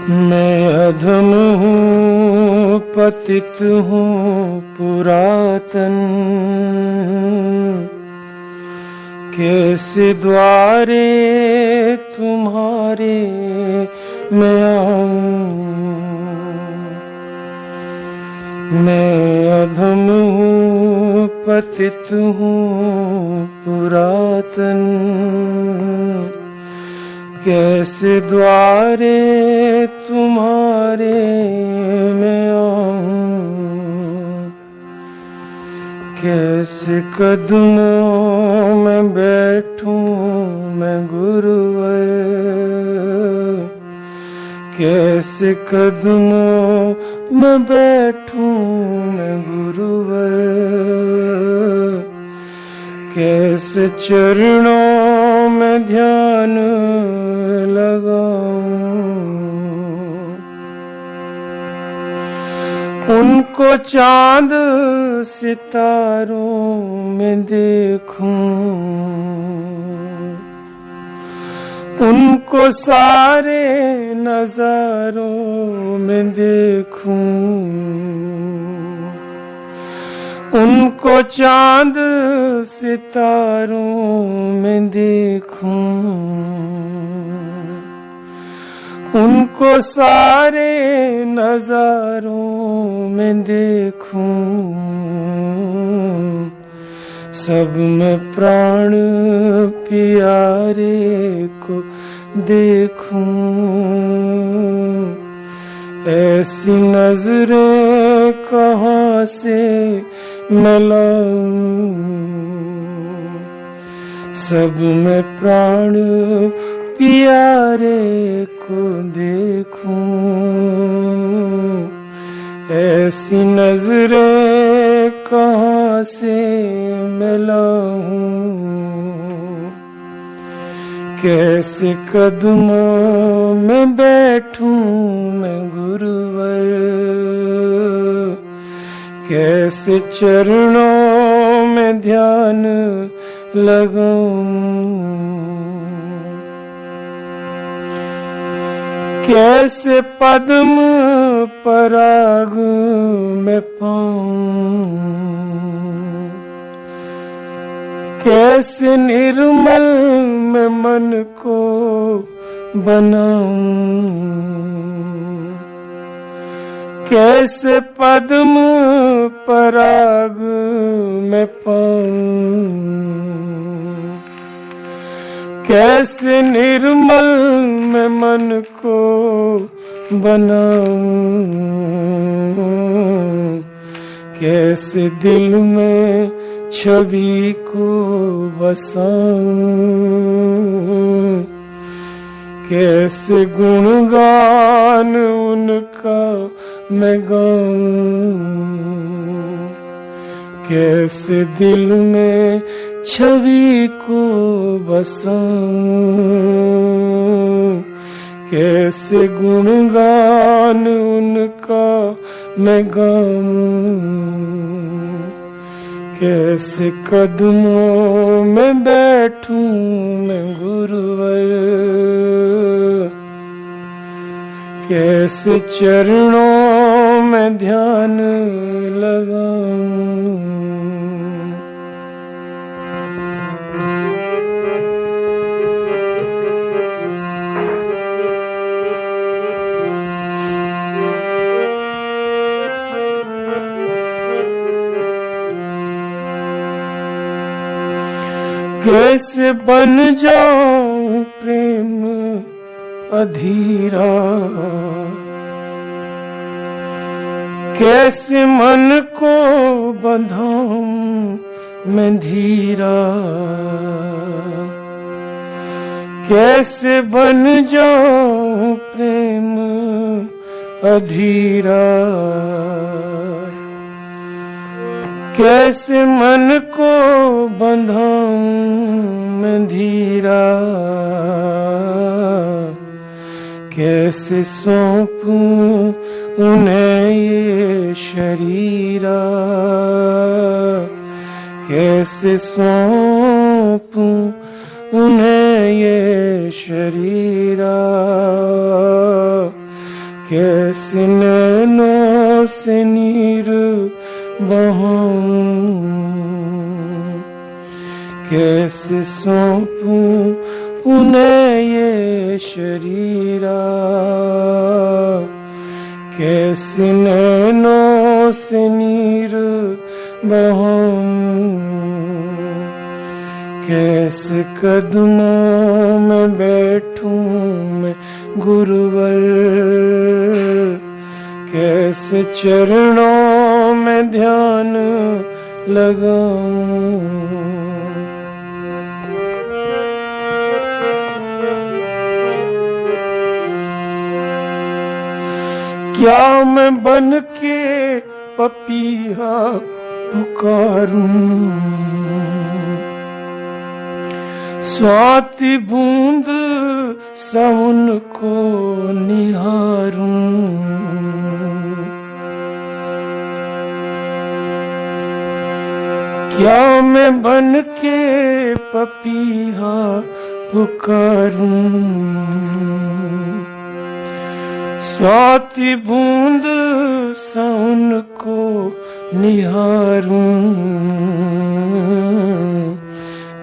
मैं अधम हूँ, पतित हूँ पुरातन, कैसे द्वारे तुम्हारे मैं आऊँ। मैं अधम हूँ, पतित हूँ पुरातन, कैसे द्वारे तुम्हारे मैं आऊँ। कैसे कदमों में बैठूं मैं गुरुवर, कैसे कदमों में बैठूं मैं गुरुवर, कैसे चरणों में ध्यान लगाऊं। उनको चांद सितारों में देखूं, उनको सारे नजारों में देखूं। उनको चांद सितारों में देखूं, उनको सारे नजारों में देखूं। सब में प्राण प्यारे को देखूं, ऐसी नजरें कहाँ से मैं लाऊं। सब में प्राण प्यारे को देखूं, ऐसी नजरें कहाँ से मैं लाऊं। कैसे कदमों में बैठूं मैं गुरुवर, कैसे चरणों में ध्यान लगाऊं। कैसे पद्म पराग में पाऊं, कैसे निर्मल में मन को बनाऊं। कैसे पद्म पराग में पाऊं, कैसे निर्मल में मन को बनाऊं। कैसे दिल में छवि को बसाऊं, कैसे गुणगान उनका मैं गाऊं। कैसे दिल में छवि को बसाऊं, कैसे गुणगान उनका मैं गाऊं। कैसे कदमों में बैठूं मैं गुरुवर, कैसे चरणों में ध्यान लगाऊं। कैसे बन जाऊं प्रेम अधीरा, कैसे मन को बंधाऊं मैं धीरा। कैसे बन जाऊं प्रेम अधीरा, कैसे मन को बंधाऊं मैं धीरा। कैसे सौंपूं उन्हें ये शरीरा, कैसे सौंपूं उन्हें ये शरीरा। कैसे नैनों से नीर बहाऊं, कैसे सौंपूं उन्हें ये शरीरा, कैसे नैनों से नीर बहाऊं, कैसे कदमों में बैठूं मैं गुरुवर, कैसे चरणों में ध्यान लगाऊं। क्या मैं बन के पपीहा पुकारूं, स्वाति बूंद सावन को निहारूं, क्या मैं बन के पपीहा पुकारूं, स्वाति बूंद सावन को निहारूं,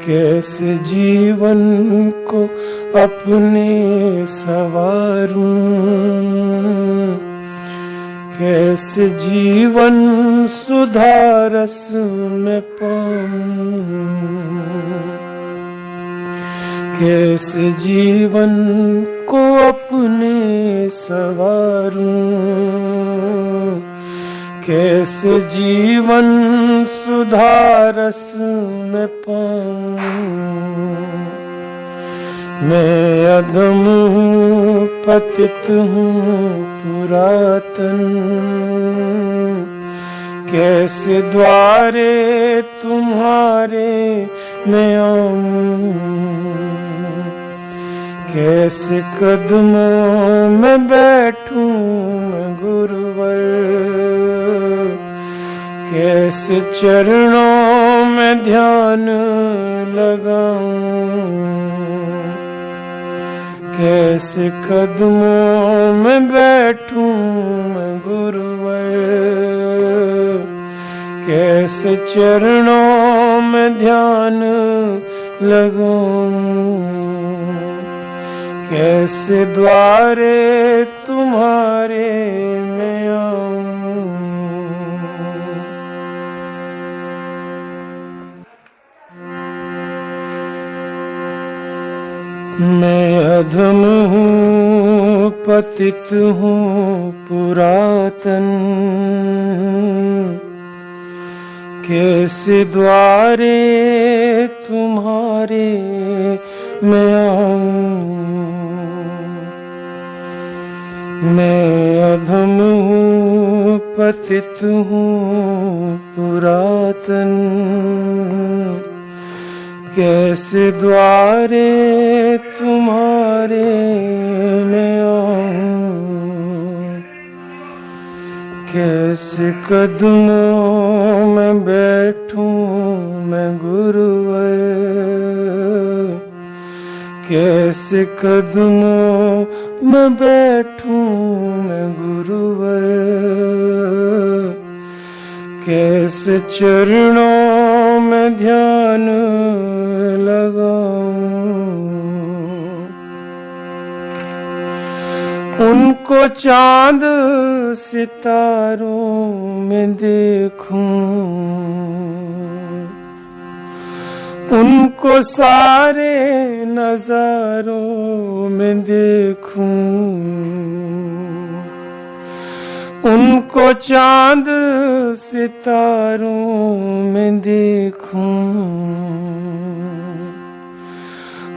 कैसे जीवन को अपने सवारूं, कैसे जीवन सुधारस में पाऊं, कैसे जीवन को अपने सवारूं, कैसे जीवन सुधारस में पाऊं। मैं अधम हूँ, पतित हूँ पुरातन, कैसे द्वारे तुम्हारे मैं आऊं, कैसे कदमों में बैठूं मैं गुरुवर, कैसे चरणों में ध्यान लगाऊं, कैसे कदमों में बैठूं मैं गुरुवर, कैसे चरणों में ध्यान लगाऊं, कैसे द्वारे तुम्हारे मैं आऊं। मैं अधम हूँ, पतित हूँ पुरातन, कैसे द्वारे तुम्हारे मैं आऊं। मैं अधम हूँ, पतित हूँ पुरातन, कैसे द्वारे तुम्हारे मैं आऊं, कैसे कदमों में बैठूं मैं गुरुवर, कैसे कदमों में बैठूं मैं गुरुवर, कैसे चरणों में ध्यान लगाऊं। उनको चांद सितारों में देखूं, उनको सारे नजारों में देखूं, उनको चांद सितारों में देखूं,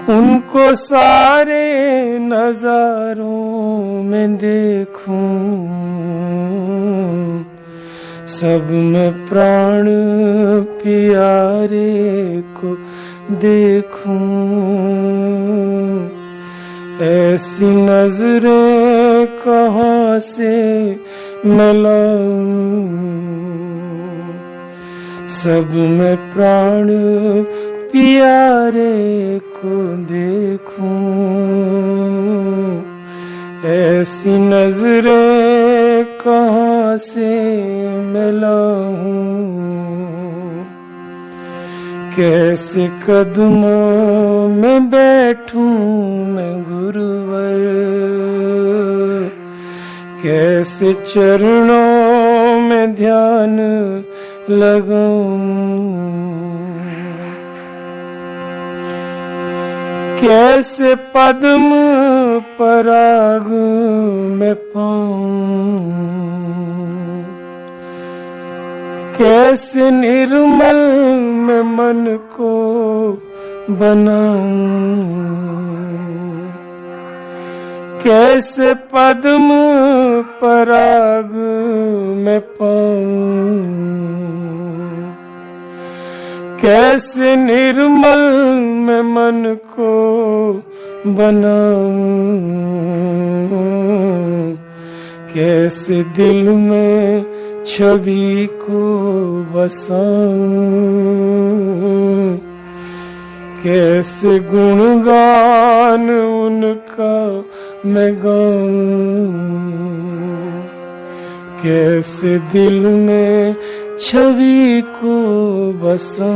उनको सारे नजारों में देखूं, सब में प्राण प्यारे को देखूं, ऐसी नजरें कहाँ से मिलाऊं, सब में प्राण प्यारे को देखूं, ऐसी नजरें कहाँ से मिला हूँ, कैसे कदमों में बैठूं मैं गुरुवर, कैसे चरणों में ध्यान लगाऊं, कैसे पद्म पराग में पाऊं, कैसे निर्मल में मन को बनाऊं, कैसे पद्म पराग में पाऊं, कैसे निर्मल में मन को बनाऊं, कैसे दिल में छवि को बसाऊं, कैसे गुणगान उनका मैं गाऊं, कैसे दिल में छवि को बसाऊं,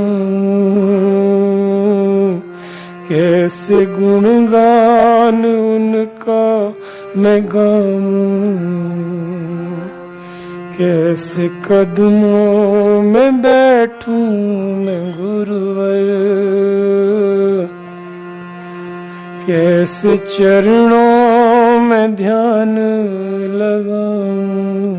कैसे गुणगान उनका मैं गाऊं, कैसे कदमों में बैठूं मैं गुरुवर, कैसे चरणों में ध्यान लगाऊं।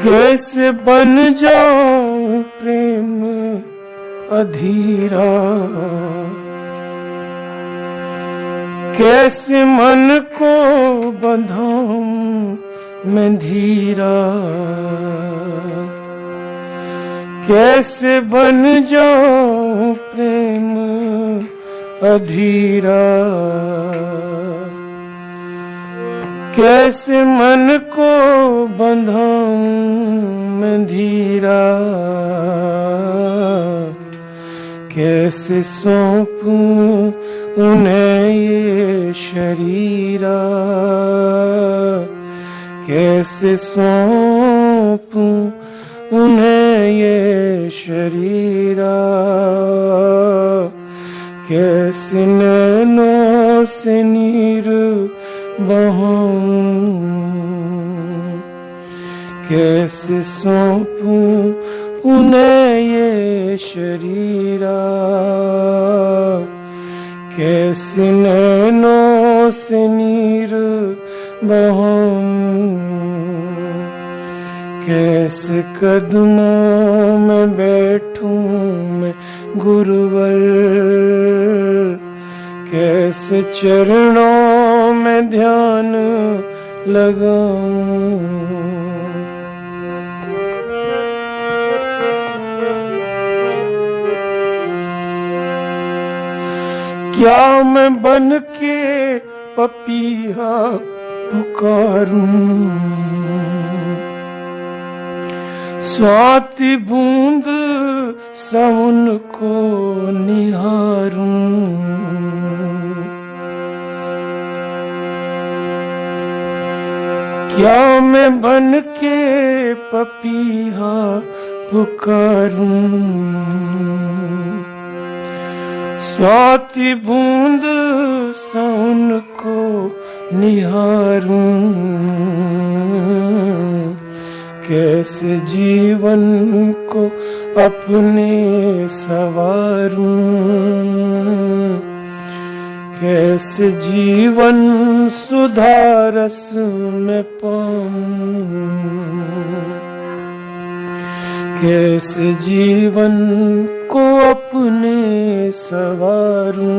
कैसे बन जाऊं प्रेम अधीरा, कैसे मन को बंधाऊं मैं धीरा, कैसे बन जाऊं प्रेम अधीरा, कैसे मन को बंधाऊं मैं धीरा, कैसे सौंपूं उन्हें ये शरीरा, कैसे सौंपूं उन्हें ये शरीरा, कैसे नैनों से नीर बहाऊं, कैसे सौंपूं उन्हें ये शरीरा, कैसे नैनों से नीर बहाऊं, कैसे कदमों में बैठूं मैं गुरुवर, कैसे चरणों में ध्यान लगाऊं। क्या मैं बन के पपीहा पुकारूं, स्वाति बूंद सावन को निहारूं, क्या मैं बन के पपीहा पुकारूं, स्वाति बूंद सावन को निहारूं, कैसे जीवन को अपने सवारूं, कैसे जीवन सुधारस में पाऊं, कैसे जीवन को अपने सवारूं,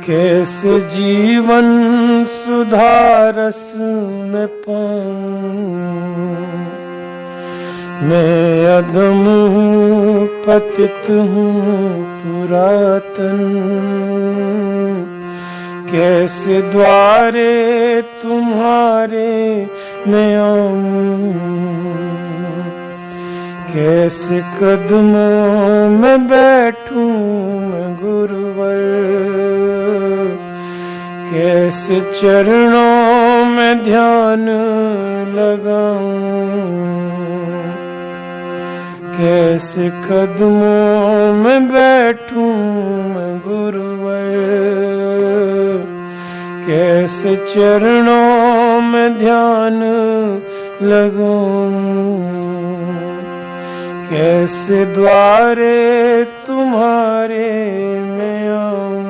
कैसे जीवन सुधारस में पाऊं। मैं अदम हूँ, पतित हूँ पुरातन, कैसे द्वारे तुम्हारे मैं आऊं, कैसे कदमों में बैठूं मैं गुरुवर, कैसे चरणों में ध्यान लगाऊं, कैसे कदमों में बैठूं मैं गुरुवर, कैसे चरणों में ध्यान लगाऊं, कैसे द्वारे तुम्हारे मैं आऊं।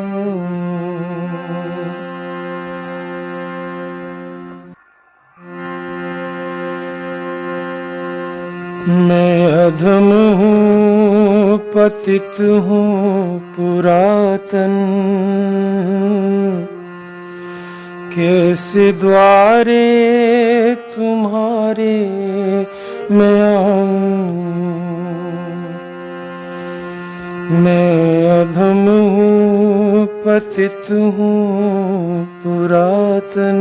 मैं अधम हूँ, पतित हूँ पुरातन, कैसे द्वारे तुम्हारे मैं आऊं। मैं अधम हूँ, पतित हूँ पुरातन,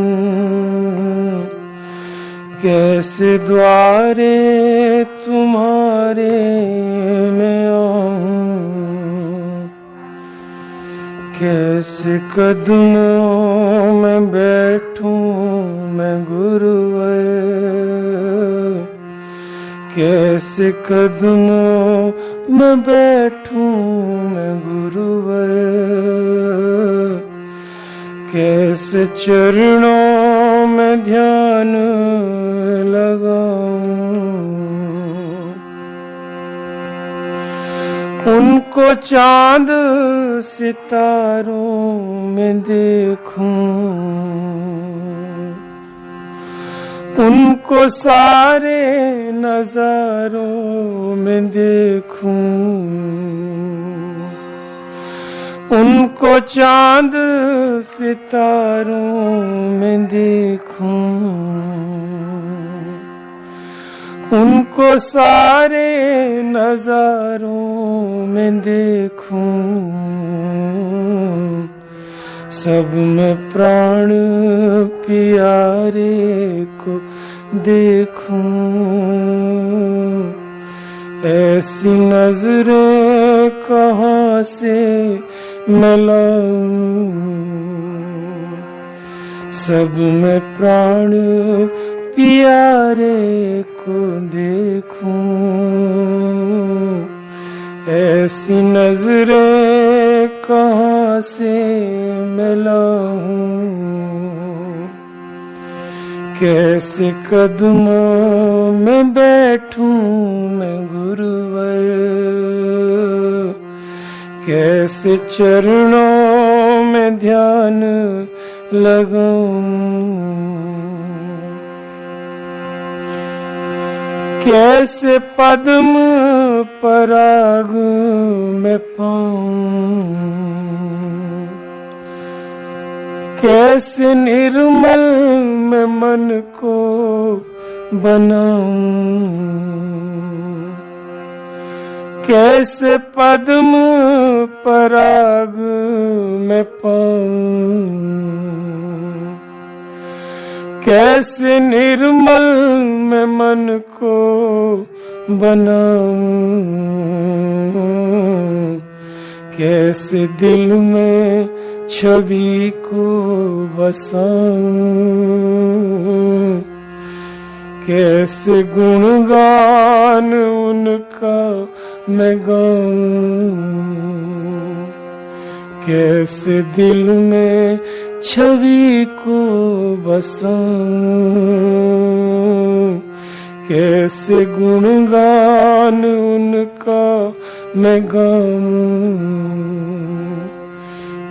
कैसे द्वारे तुम्हारे मैं आऊं, कैसे कदमों में बैठूं मैं गुरुवर, कैसे कदमों में बैठूं मैं गुरुवर, कैसे चरणों में ध्यान लगाऊं, उनको चांद सितारों में देखूं, उनको सारे नजारों में देखूं, उनको चांद सितारों में देखूं, उनको सारे नजारों में देखूं, सब में प्राण प्यारे को देखूं, ऐसी नजरें कहाँ से मैं लाऊं, सब में प्राण प्यारे को देखूं, ऐसी नजरें कहाँ से मैं लाऊं, कैसे कदमों में बैठूं मैं गुरुवर, कैसे चरणों में ध्यान लगाऊं, कैसे पद्म पराग में पाऊं, कैसे निर्मल मैं मन को बनाऊं, कैसे पद्म पराग में पाऊं, कैसे निर्मल मैं मन को बनाऊं, कैसे दिल में छवि को बसाऊं, कैसे गुणगान उनका मैं गाऊं, कैसे दिल में छवि को बसाऊं, कैसे गुणगान उनका मैं गाऊं,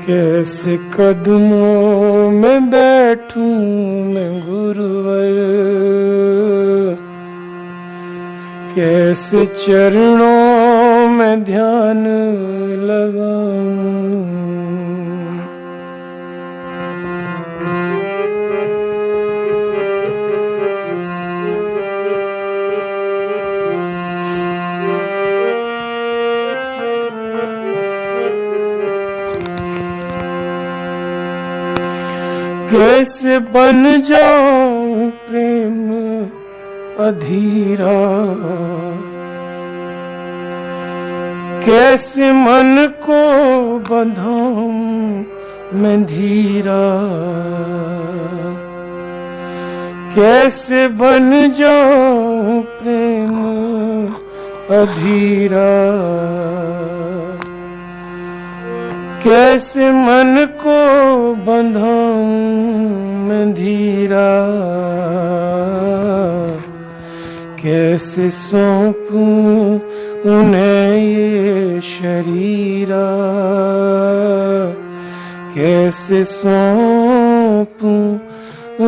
कैसे कदमों में बैठूं मैं गुरुवर, कैसे चरणों में ध्यान लगाऊं। कैसे बन जाऊं प्रेम अधीरा, कैसे मन को बंधाऊं मैं धीरा, कैसे बन जाऊं प्रेम अधीरा, कैसे मन को बंधाऊं मैं धीरा, कैसे सौंपूं उन्हें ये शरीरा, कैसे सौंपूं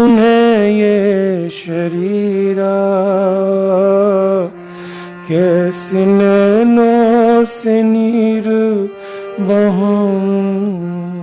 उन्हें ये शरीरा, कैसे नैनों से नीर बहाऊं